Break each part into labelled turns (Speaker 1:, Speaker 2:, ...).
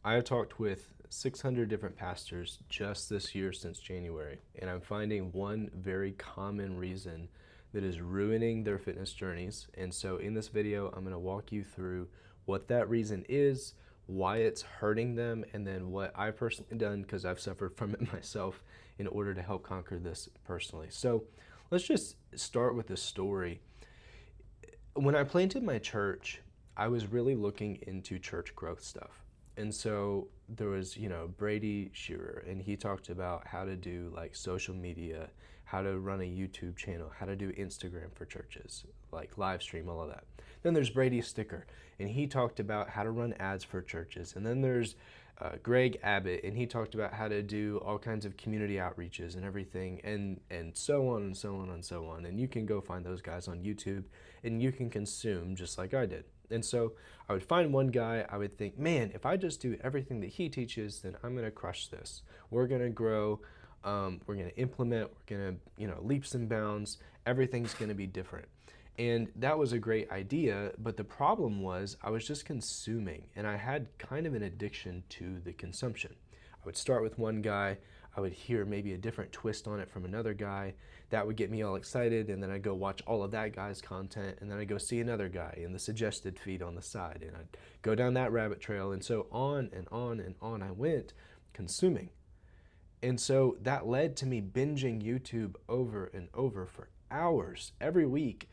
Speaker 1: I have talked with 600 different pastors just this year since January, and I'm finding one very common reason that is ruining their fitness journeys. And so in this video, I'm going to walk you through what that reason is, why it's hurting them, and then what I've personally done, because I've suffered from it myself, in order to help conquer this personally. So let's just start with the story. When I planted my church, I was really looking into church growth stuff. And so there was, Brady Shearer, and he talked about how to do like social media, how to run a YouTube channel, how to do Instagram for churches, like live stream, all of that. Then there's Brady Sticker, and he talked about how to run ads for churches. And then there's Greg Abbott, and he talked about how to do all kinds of community outreaches and everything, and so on and so on and so on. And you can go find those guys on YouTube, and you can consume just like I did. And so I would find one guy, I would think, man, if I just do everything that he teaches, then I'm going to crush this. We're going to grow. We're going to implement. We're going to, leaps and bounds. Everything's going to be different. And that was a great idea, but the problem was I was just consuming, and I had kind of an addiction to the consumption. I would start with one guy, I would hear maybe a different twist on it from another guy. That would get me all excited, and then I'd go watch all of that guy's content, and then I'd go see another guy in the suggested feed on the side, and I'd go down that rabbit trail, and so on and on and on I went, consuming. And so that led to me binging YouTube over and over for hours every week,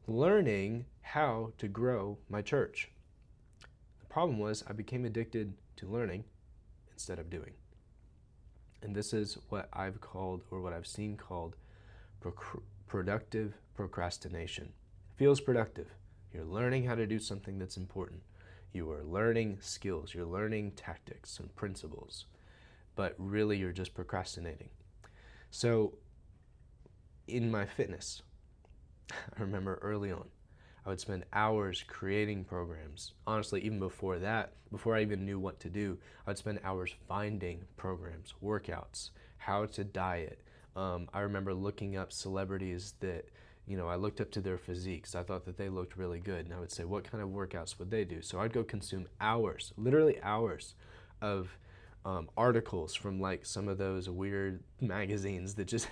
Speaker 1: learning how to grow my church. The problem was I became addicted to learning instead of doing. And this is what I've called, or what I've seen called, productive procrastination. It feels productive. You're learning how to do something that's important. You are learning skills. You're learning tactics and principles. But really, you're just procrastinating. So, in my fitness, I remember early on, I would spend hours creating programs. Honestly, even before that, before I even knew what to do, I would spend hours finding programs, workouts, how to diet. I remember looking up celebrities that, I looked up to their physiques. I thought that they looked really good. And I would say, what kind of workouts would they do? So I'd go consume hours, literally hours of articles from like some of those weird magazines that just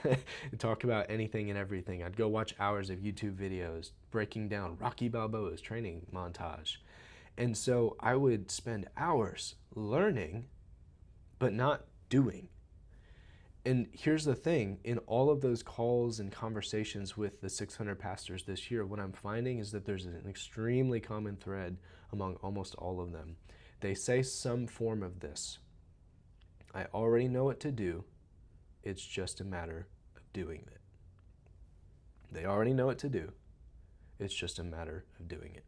Speaker 1: talk about anything and everything. I'd go watch hours of YouTube videos breaking down Rocky Balboa's training montage. And so I would spend hours learning, but not doing. And here's the thing, in all of those calls and conversations with the 600 pastors this year, what I'm finding is that there's an extremely common thread among almost all of them. They say some form of this: I already know what to do. It's just a matter of doing it. They already know what to do. It's just a matter of doing it.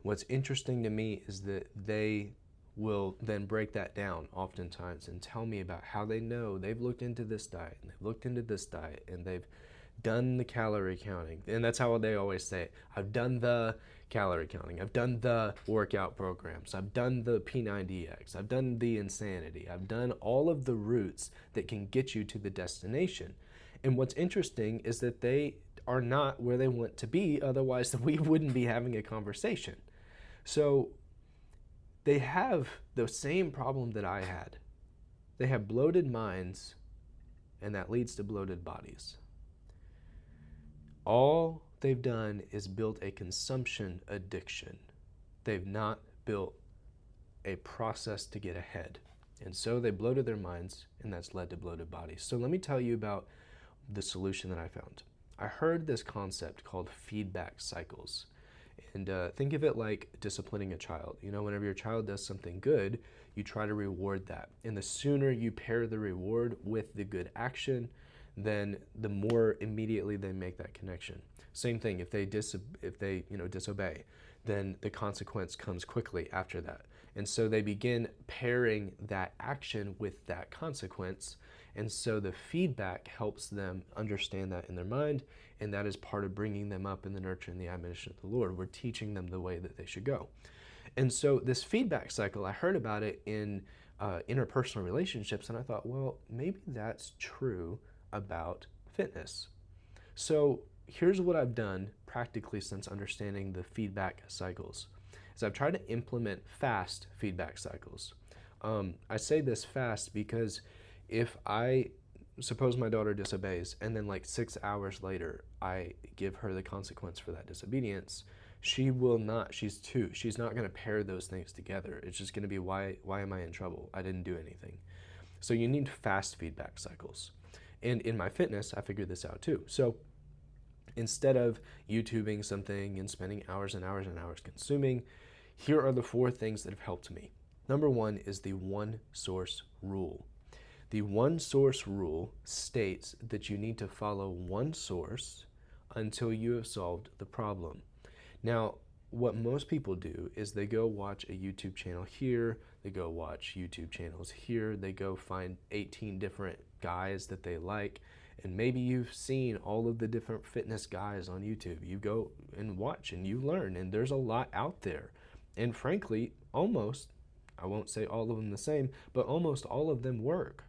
Speaker 1: What's interesting to me is that they will then break that down oftentimes and tell me about how they know they've looked into this diet and they've looked into this diet and they've done the calorie counting. And that's how they always say it. I've done the calorie counting. I've done the workout programs. I've done the P90X. I've done the insanity. I've done all of the routes that can get you to the destination. And what's interesting is that they are not where they want to be, otherwise we wouldn't be having a conversation. So they have the same problem that I had. They have bloated minds, and that leads to bloated bodies. All they've done is built a consumption addiction. They've not built a process to get ahead. And so they bloated their minds, and that's led to bloated bodies. So let me tell you about the solution that I found. I heard this concept called feedback cycles. And think of it like disciplining a child. Whenever your child does something good, you try to reward that. And the sooner you pair the reward with the good action, then the more immediately they make that connection. Same thing, if they disobey, then the consequence comes quickly after that. And so they begin pairing that action with that consequence. And so the feedback helps them understand that in their mind, and that is part of bringing them up in the nurture and the admonition of the Lord. We're teaching them the way that they should go. And so this feedback cycle, I heard about it in interpersonal relationships, and I thought, well, maybe that's true about fitness. So here's what I've done practically since understanding the feedback cycles. is I've tried to implement fast feedback cycles. I say this fast because if I suppose my daughter disobeys and then like 6 hours later I give her the consequence for that disobedience, she will not, she's two, she's not going to pair those things together. It's just going to be, why am I in trouble? I didn't do anything. So you need fast feedback cycles. And in my fitness, I figured this out too. So instead of YouTubing something and spending hours and hours and hours consuming, here are the 4 things that have helped me. Number 1 is the one source rule. The one source rule states that you need to follow one source until you have solved the problem. Now, what most people do is they go watch a YouTube channel here, they go watch YouTube channels here, they go find 18 different guys that they like, and maybe you've seen all of the different fitness guys on YouTube. You go and watch and you learn, and there's a lot out there. And frankly, almost, I won't say all of them the same, but almost all of them work.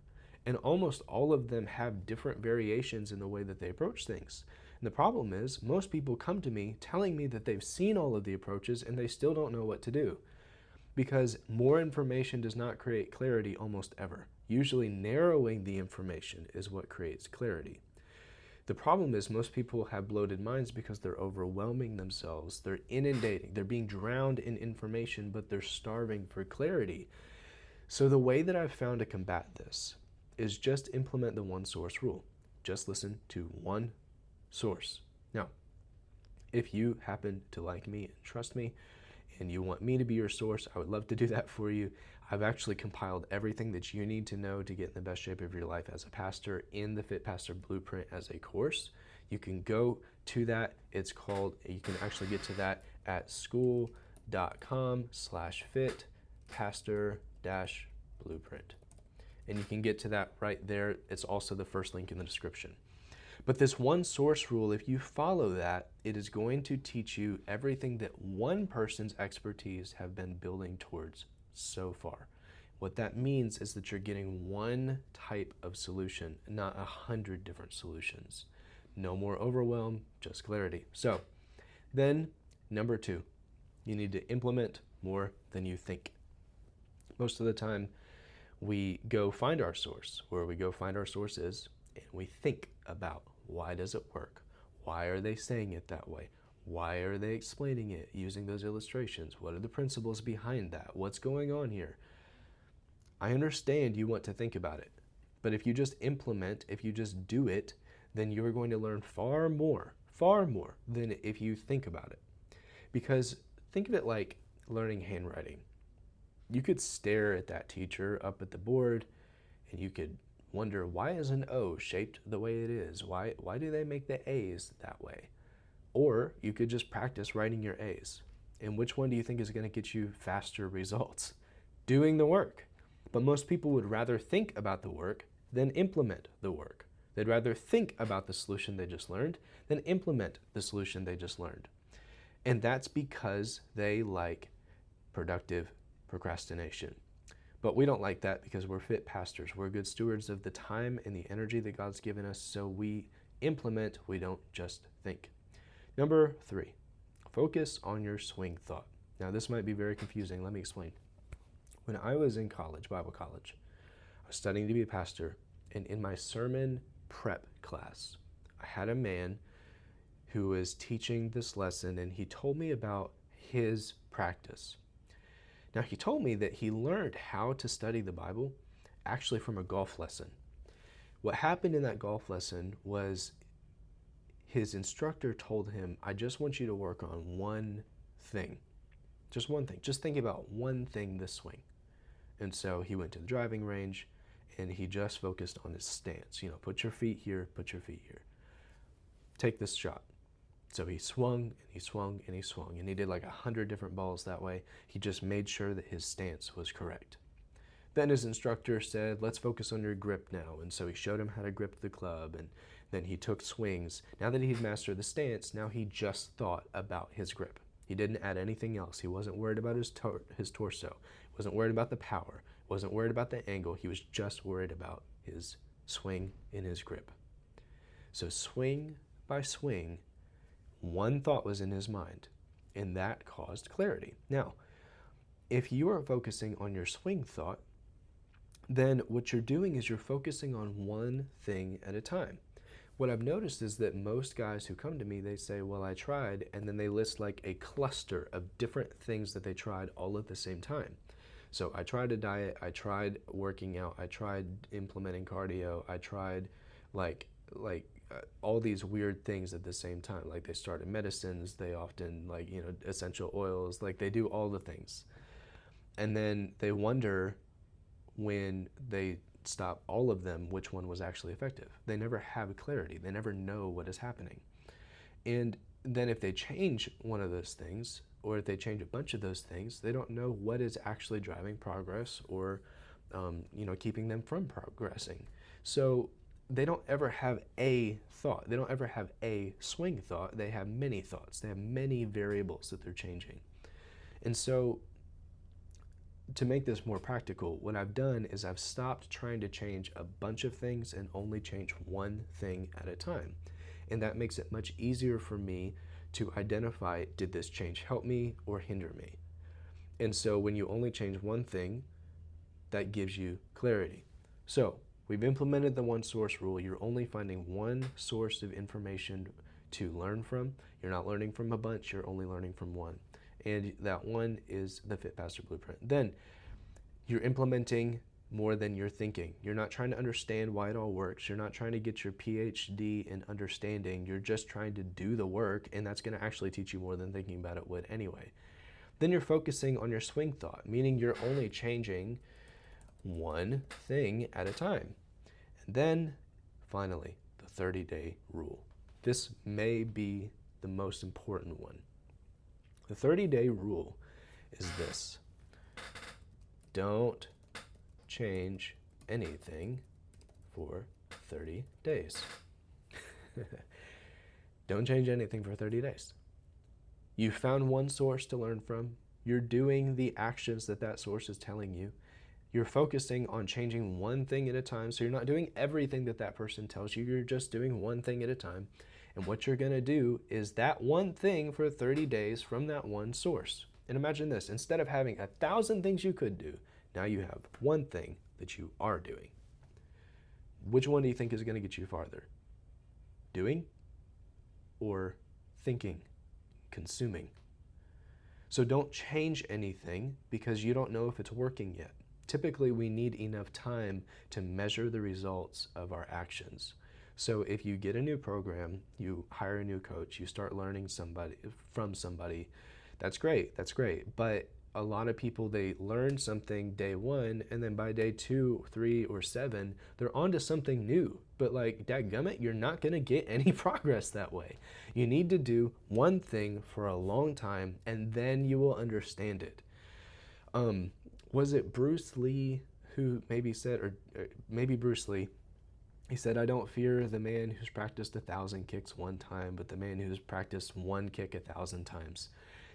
Speaker 1: And almost all of them have different variations in the way that they approach things. And the problem is, most people come to me telling me that they've seen all of the approaches and they still don't know what to do. Because more information does not create clarity almost ever. Usually narrowing the information is what creates clarity. The problem is most people have bloated minds because they're overwhelming themselves. They're inundating, they're being drowned in information, but they're starving for clarity. So the way that I've found to combat this is just implement the one source rule. Just listen to one source. Now, if you happen to like me and trust me, and you want me to be your source, I would love to do that for you. I've actually compiled everything that you need to know to get in the best shape of your life as a pastor in the Fit Pastor Blueprint as a course. You can go to that. It's called, you can actually get to that at school.com/fit-pastor-blueprint. And you can get to that right there. It's also the first link in the description. But this one source rule, if you follow that, it is going to teach you everything that one person's expertise have been building towards so far. What that means is that you're getting one type of solution, not 100 different solutions. No more overwhelm, just clarity. So then, number 2, you need to implement more than you think. Most of the time, we go find our source. Where we go find our source is, and we think about, why does it work? Why are they saying it that way? Why are they explaining it using those illustrations? What are the principles behind that? What's going on here? I understand you want to think about it, but if you just implement, if you just do it, then you're going to learn far more than if you think about it. Because think of it like learning handwriting. You could stare at that teacher up at the board and you could wonder, why is an O shaped the way it is? Why do they make the A's that way? Or you could just practice writing your A's. And which one do you think is going to get you faster results? Doing the work. But most people would rather think about the work than implement the work. They'd rather think about the solution they just learned than implement the solution they just learned. And that's because they like productive procrastination. But we don't like that because we're fit pastors. We're good stewards of the time and the energy that God's given us, so we implement, we don't just think. Number 3, focus on your swing thought. Now this might be very confusing. Let me explain. When I was in college, Bible college, I was studying to be a pastor, and in my sermon prep class, I had a man who was teaching this lesson, and he told me about his practice. Now, he told me that he learned how to study the Bible actually from a golf lesson. What happened in that golf lesson was his instructor told him, I just want you to work on one thing. Just one thing. Just think about one thing this swing. And so he went to the driving range and he just focused on his stance. You know, put your feet here, put your feet here. Take this shot. So he swung and he swung and he swung, and he did like 100 different balls that way. He just made sure that his stance was correct. Then his instructor said, let's focus on your grip now. And so he showed him how to grip the club, and then he took swings. Now that he'd mastered the stance, now he just thought about his grip. He didn't add anything else. He wasn't worried about his torso. He wasn't worried about the power. He wasn't worried about the angle. He was just worried about his swing and his grip. So swing by swing, one thought was in his mind, and that caused clarity. Now, if you are focusing on your swing thought, then what you're doing is you're focusing on one thing at a time. What I've noticed is that most guys who come to me, they say, well, I tried, and then they list like a cluster of different things that they tried all at the same time. So I tried a diet, I tried working out, I tried implementing cardio, I tried all these weird things at the same time. Like they started medicines, they often essential oils, like they do all the things. And then they wonder when they stop all of them, which one was actually effective. They never have clarity. They never know what is happening. And then if they change one of those things, or if they change a bunch of those things, they don't know what is actually driving progress or keeping them from progressing. So they don't ever have a thought. They don't ever have a swing thought. They have many thoughts. They have many variables that they're changing. And so to make this more practical, what I've done is I've stopped trying to change a bunch of things and only change one thing at a time. And that makes it much easier for me to identify, did this change help me or hinder me? And so when you only change one thing, that gives you clarity. So we've implemented the one source rule. You're only finding one source of information to learn from. You're not learning from a bunch, you're only learning from one. And that one is the Fit Pastor Blueprint. Then you're implementing more than you're thinking. You're not trying to understand why it all works. You're not trying to get your PhD in understanding. You're just trying to do the work, and that's going to actually teach you more than thinking about it would anyway. Then you're focusing on your swing thought, meaning you're only changing one thing at a time. And then finally, the 30-day rule. This may be the most important one. The 30-day rule is this: don't change anything for 30 days. Don't change anything for 30 days. You found one source to learn from. You're doing the actions that that source is telling you. You're focusing on changing one thing at a time. So you're not doing everything that that person tells you. You're just doing one thing at a time. And what you're going to do is that one thing for 30 days from that one source. And imagine this: instead of having 1,000 things you could do, now you have one thing that you are doing. Which one do you think is going to get you farther? Doing or thinking, consuming? So don't change anything because you don't know if it's working yet. Typically, we need enough time to measure the results of our actions. So if you get a new program, you hire a new coach, you start learning from somebody, that's great. But a lot of people, they learn something day one, and then by day 2, 3, or 7, they're on to something new. But like, dadgummit, you're not gonna get any progress that way. You need to do one thing for a long time, and then you will understand it. Was it Bruce Lee who maybe said, or maybe Bruce Lee, he said, I don't fear the man who's practiced 1,000 kicks one time, but the man who's practiced one kick 1,000 times.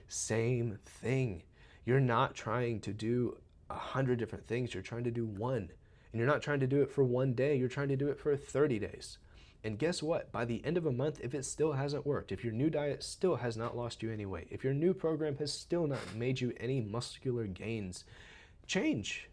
Speaker 1: Same thing. You're not trying to do 100 different things. You're trying to do one. And you're not trying to do it for one day. You're trying to do it for 30 days. And guess what? By the end of a month, if it still hasn't worked, if your new diet still has not lost you any weight, if your new program has still not made you any muscular gains, change.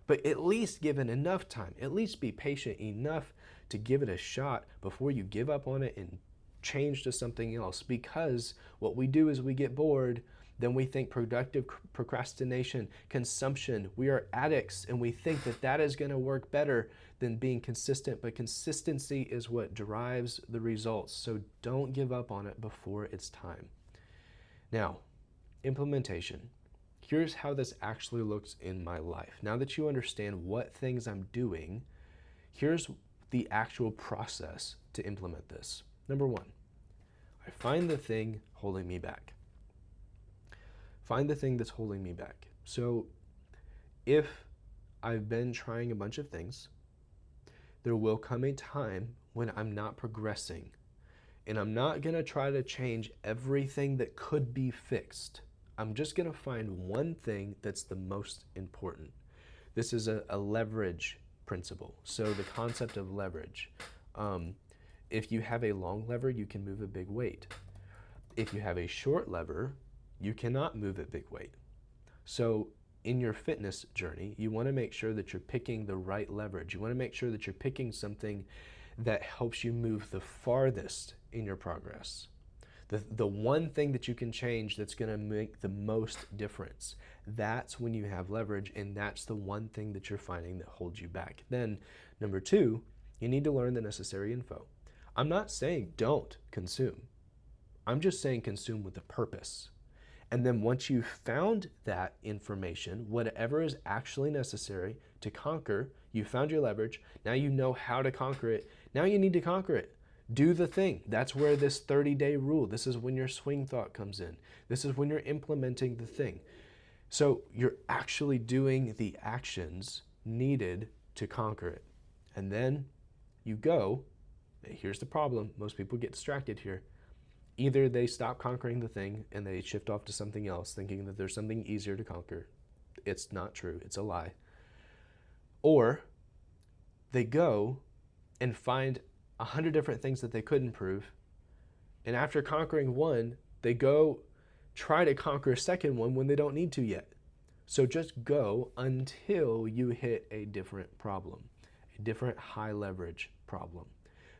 Speaker 1: But at least give it enough time. At least be patient enough to give it a shot before you give up on it and change to something else. Because what we do is we get bored, then we think productive procrastination, consumption, we are addicts, and we think that that is going to work better than being consistent. But consistency is what drives the results. So don't give up on it before it's time. Now, implementation. Here's how this actually looks in my life. Now that you understand what things I'm doing, here's the actual process to implement this. Number 1, I find the thing holding me back. Find the thing that's holding me back. So if I've been trying a bunch of things, there will come a time when I'm not progressing. And I'm not going to try to change everything that could be fixed. I'm just going to find one thing that's the most important. This is a leverage principle. So the concept of leverage. If you have a long lever, you can move a big weight. If you have a short lever, You cannot move at big weight. So in your fitness journey, you want to make sure that you're picking the right leverage. You want to make sure that you're picking something that helps you move the farthest in your progress. The one thing that you can change that's going to make the most difference. That's when you have leverage, and that's the one thing that you're finding that holds you back. Then, number two, you need to learn the necessary info. I'm not saying don't consume. I'm just saying consume with a purpose. And then once you've found that information, whatever is actually necessary to conquer, you found your leverage, now you know how to conquer it. Now you need to conquer it. Do the thing. That's where this 30-day rule, this is when your swing thought comes in. This is when you're implementing the thing. So you're actually doing the actions needed to conquer it. And then you go, here's the problem, most people get distracted here. Either they stop conquering the thing and they shift off to something else thinking that there's something easier to conquer. It's not true, it's a lie. Or they go and find 100 different things that they could improve, and after conquering one, they go try to conquer a second one when they don't need to yet. So just go until you hit a different problem, a different high leverage problem.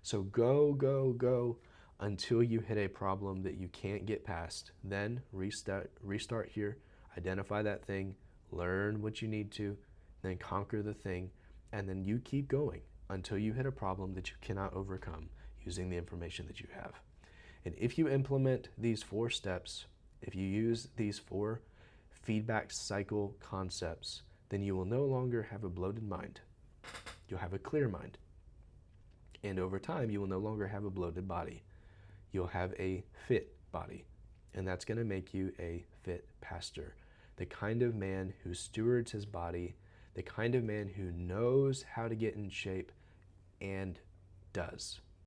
Speaker 1: So go until you hit a problem that you can't get past. Then restart here, identify that thing, learn what you need to, then conquer the thing, and then you keep going until you hit a problem that you cannot overcome using the information that you have. And if you implement these 4 steps, if you use these 4 feedback cycle concepts, then you will no longer have a bloated mind. You'll have a clear mind. And over time, you will no longer have a bloated body. You'll have a fit body. And that's going to make you a fit pastor, the kind of man who stewards his body, the kind of man who knows how to get in shape and does.